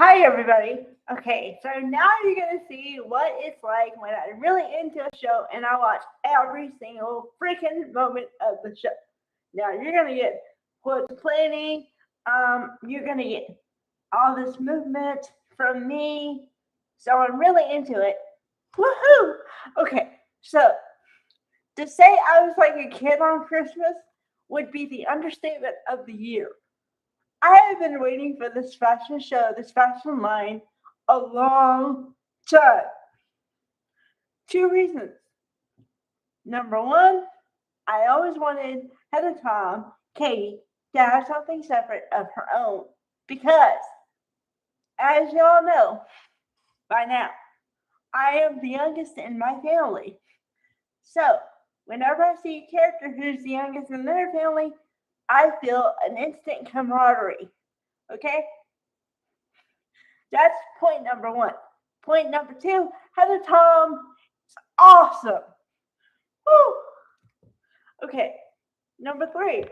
Hi, everybody. Okay, so now you're going to see what it's like when I'm really into a show and I watch every single freaking moment of the show. Now, you're going to get what's planning, you're going to get all this movement from me. So I'm really into it. Woohoo! Okay, so to say I was like a kid on Christmas would be the understatement of the year. I have been waiting for this fashion show, this fashion line, a long time. Two reasons. Number one, I always wanted Heather Tom, Katie, to have something separate of her own. Because, as y'all know by now, I am the youngest in my family. So, whenever I see a character who's the youngest in their family, I feel an instant camaraderie. Okay? That's point number one. Point number two, Heather Tom is awesome. Woo! Okay, number three,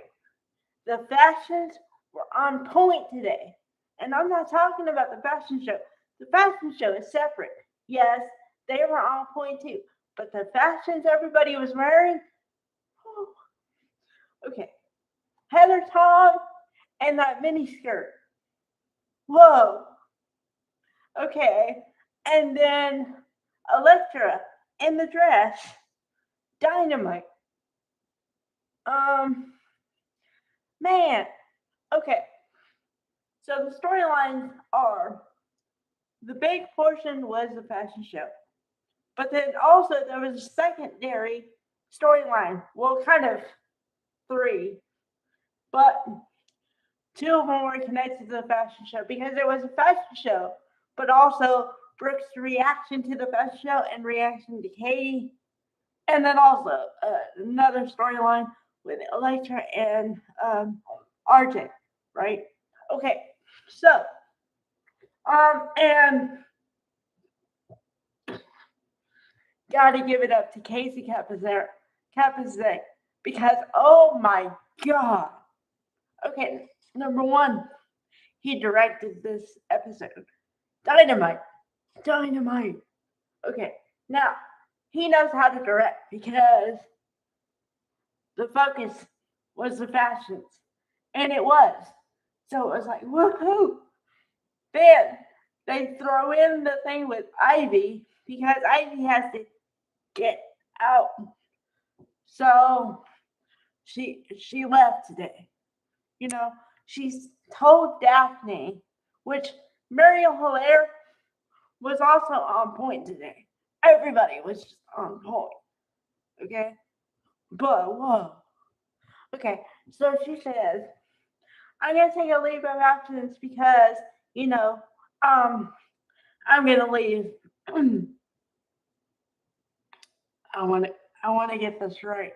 the fashions were on point today. And I'm not talking about the fashion show. The fashion show is separate. Yes, they were on point too. But the fashions everybody was wearing, whew. Okay, Heather Tom and that mini skirt. Whoa. Okay, and then Electra in the dress. Dynamite. Um, man. Okay. So the storylines are the big portion was the fashion show, but then also there was a secondary storyline. Well, kind of three, but two of them were connected to the fashion show because it was a fashion show, but also Brooke's reaction to the fashion show and reaction to Katie. And then also another storyline with Electra and RJ, right? Okay, so and gotta give it up to Casey Capizet because oh my god. Okay, number one, he directed this episode. Dynamite, dynamite. Okay, now he knows how to direct because the focus was the fashions. And it was. So it was like, woohoo. Then they throw in the thing with Ivy because Ivy has to get out. So she left today. You know, she's told Daphne, which Mariel Hilaire was also on point today. Everybody was just on point. Okay? But whoa. Okay, so she says, I'm gonna take a leave of absence because, you know, um, I'm gonna leave. I want to, I want to get this right.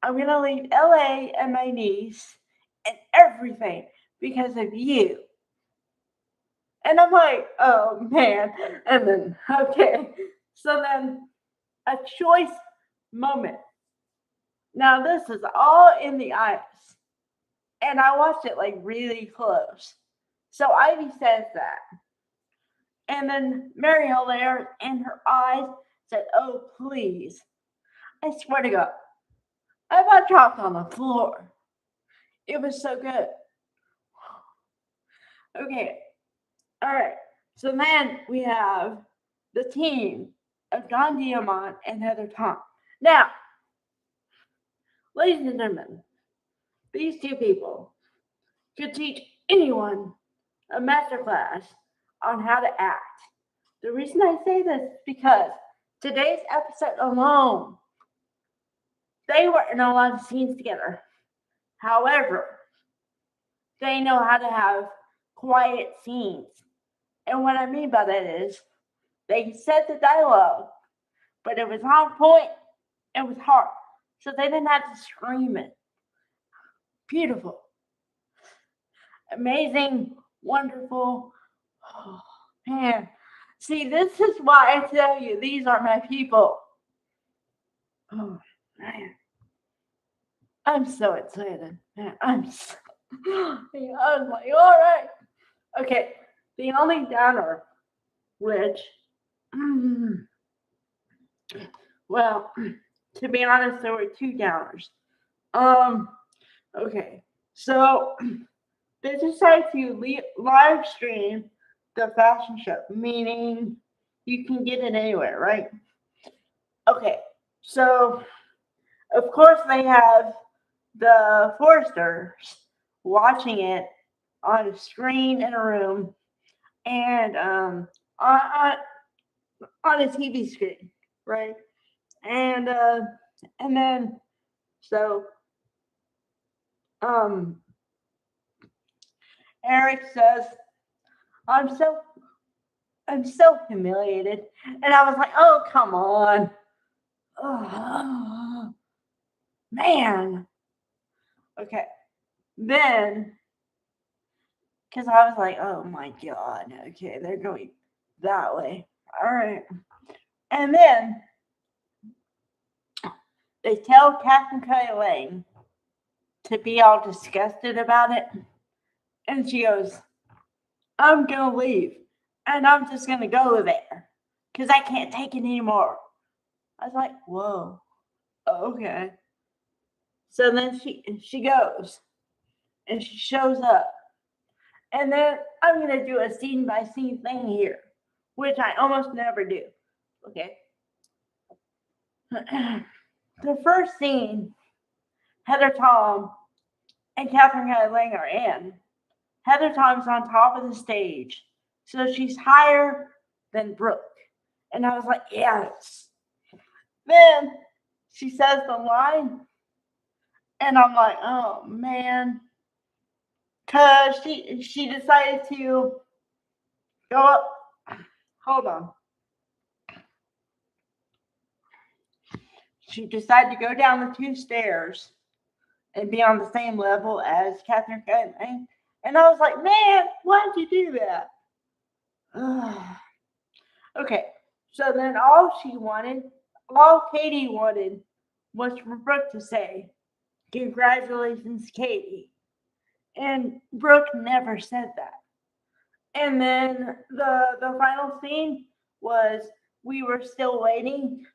I'm gonna leave LA and my niece and everything because of you. And I'm like, oh man. And then, okay, so then a choice moment. Now this is all in the eyes, and I watched it like really close. So Ivy says that. And then Mariel there in her eyes said, oh, please. I swear to God, I about dropped on the floor. It was so good. Okay, all right. So then we have the team of John Diamond and Heather Tom. Now, ladies and gentlemen, these two people could teach anyone a masterclass on how to act. The reason I say this is because today's episode alone, they were in a lot of scenes together. However, they know how to have quiet scenes. And what I mean by that is they said the dialogue, but it was on point, it was hard. So they didn't have to scream it. Beautiful. Amazing, wonderful. Oh, man. See, this is why I tell you these are my people. Oh, man. I'm so excited. Man, I was like, all right. Okay. The only downer, which, well, to be honest, there were two downers. Okay, so they decided to live stream the fashion show, meaning you can get it anywhere, right? Okay, so of course they have the Foresters watching it on a screen in a room and on a TV screen, right? And then so um Eric says, I'm so I'm so humiliated. And I was like, oh come on. Oh, man. Okay. Then because I was like, oh my god, okay, they're going that way. Alright. And then they tell Captain Kelly Lane to be all disgusted about it. And she goes, I'm going to leave. And I'm just going to go there. Because I can't take it anymore. I was like, whoa. Okay. So then she goes. And she shows up. And then I'm going to do a scene by scene thing here. Which I almost never do. Okay. The first scene, Heather Tom and Catherine Kelly Lang are in. Heather Tom's on top of the stage. So she's higher than Brooke. And I was like, yes. Then she says the line. And I'm like, oh man. Because she decided to go up. Hold on. She decided to go down the two stairs and be on the same level as Catherine Kelly. And I was like, man, why'd you do that? Okay, so then all Katie wanted was for Brooke to say, congratulations, Katie. And Brooke never said that. And then the final scene was we were still waiting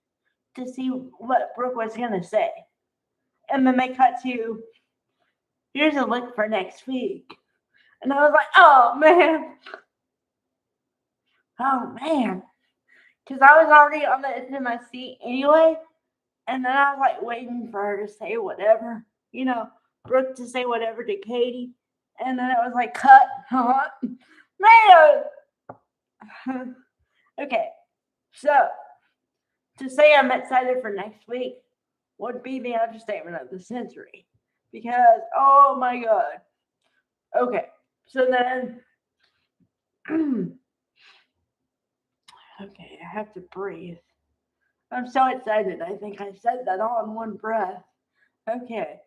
to see what Brooke was going to say. And then they cut to, here's a look for next week. And I was like, oh, man. Oh, man. Because I was already on the edge of my seat anyway. And then I was like waiting for her to say whatever. You know, Brooke to say whatever to Katie. And then it was like, cut. Man. Okay. So, to say I'm excited for next week would be the understatement of the century. Because, oh my God. Okay. So then, okay, I have to breathe. I'm so excited. I think I said that all in one breath. Okay.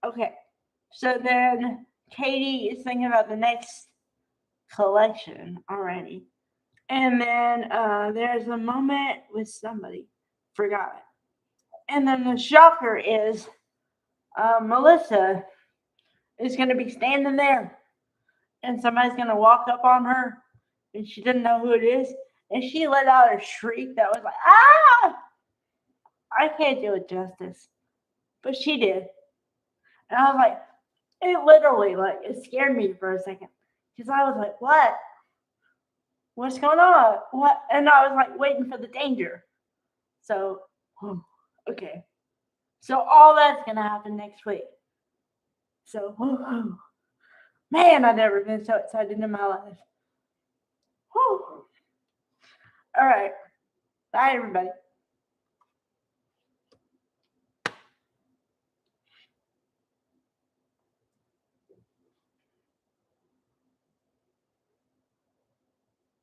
Okay. So then Katie is thinking about the next collection already. And then there's a moment with somebody. Forgot. And then the shocker is Melissa is going to be standing there. And somebody's going to walk up on her. And she didn't know who it is. And she let out a shriek that was like, ah! I can't do it justice. But she did. And I was like, it literally, like, it scared me for a second. Because I was like, what? What's going on? What? And I was like waiting for the danger. So, okay. So all that's going to happen next week. So, man, I've never been so excited in my life. All right. Bye, everybody.